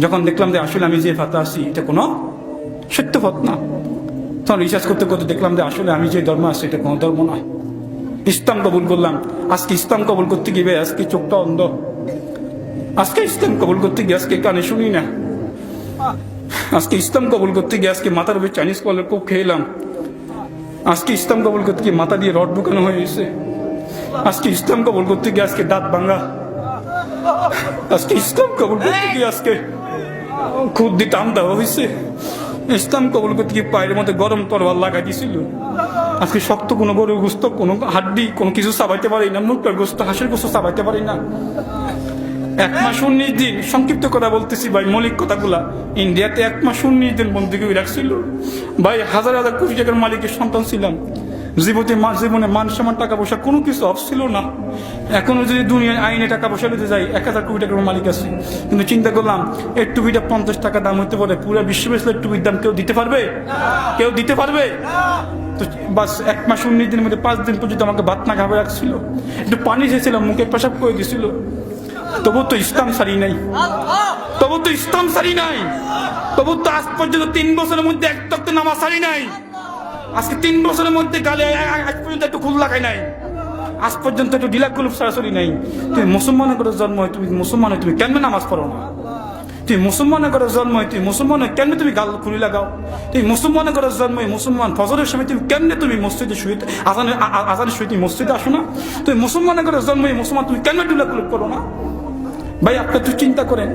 যখন দেখলাম যে আসলে আমি যে ফাতা আছি এটা কোনো সত্য পথ না, তখন রিসার্চ করতে করতে দেখলাম যে আসলে আমি যে ধর্ম আছি এটা কোনো ধর্ম নয়। ইসলাম কবুল করলাম। আজকে ইসলাম কবুল করতে গিয়ে আজকে চোখটা অন্ধ, আজকে ইসলাম কবুল করতে গিয়ে আজকে কানে শুনি না, আজকে ইসলাম কবুল করতে গিয়ে আজকে মাথার উপরে চাইনিজ কলের কোপ খেলাম, আজকে ইসলাম কবুল করতে গিয়ে মাথা দিয়ে রড ঢুকানো হয়ে গেছে, আজকে ইসলাম কবুল করতে গিয়ে আজকে দাঁত ভাঙা, আজকে ইসলাম কবুল করতে গিয়ে আজকে খুদ দিয়ে টান দেওয়া হয়েছে, ইসলাম কবুল করতে গিয়ে পায়ের মধ্যে গরম তরোয়াল লাগাই দিয়েছিল। আজকে শক্ত কোনো গরুর গোস্ত, কোনো হাড্ডি, কোনো কিছু চাবাইতে পারি না, মুরগার গোস্ত, হাঁসের গোস্ত চাবাইতে পারি না। 1 মাস 19 দিন, সংক্ষিপ্ত কথা বলতেছি ভাই, মৌলিক কথাগুলা। ইন্ডিয়াতে 1 মাস 19 দিন বন্দী করে রাখছিল ভাই। হাজার হাজার কোটি টাকার মালিকের সন্তান ছিলাম। জীবনে মান সম্মান, টাকা পয়সা কোনো কিছু অফ ছিল না। এখনো যদি দুনিয়ার আইনে টাকা পয়সা নিতে যাই 1000 কোটি টাকার মালিক আছে। কিন্তু চিন্তা করলাম এর টুপিটা 50 টাকা দাম হতে পারে, পুরো বিশ্ব বেসলের টুপির দাম কেউ দিতে পারবে? কেউ দিতে পারবে? তো বাস 1 মাস 19 দিনের মধ্যে 5 দিন পর্যন্ত আমাকে ভাত না খাবে রাখছিল, একটু পানি চেয়েছিলাম, মুখে পেশাব করে দিছিল। তবু তো ইসলাম সারি নাই, তবু তো ইসলাম সারি নাই, তবু তো আজ পর্যন্ত 3 বছরের মধ্যে এক তক্ত নামাজ সারি নাই। আজকে 3 বছরের মধ্যে গালে আজ পর্যন্ত একটু খুল লাগাই নাই, আজ পর্যন্ত একটু ঢিলা কুলুপ সরাসরি নাই। তুমি মুসলমানের করে জন্ম হয়, তুমি মুসলমান হয়, তুমি কেন নামাজ পড়ো না? তুই মুসলমানের করে জন্ম হয়, তুই মুসলমান হয়, কেন তুমি গাল খুলি লাগাও? তুই মুসলমানের করে জন্ম হয়, মুসলমান ফজরের সময় তুমি কেমনে তুমি মসজিদে শুইতে আজানের শুয়ে তুমি মসজিদে আসো না? তুই মুসলমানের করে জন্ম হয়, মুসলমান, তুমি কেন ঢিলা কুলুপ করো না? ভাই আপনি একটু চিন্তা করেন।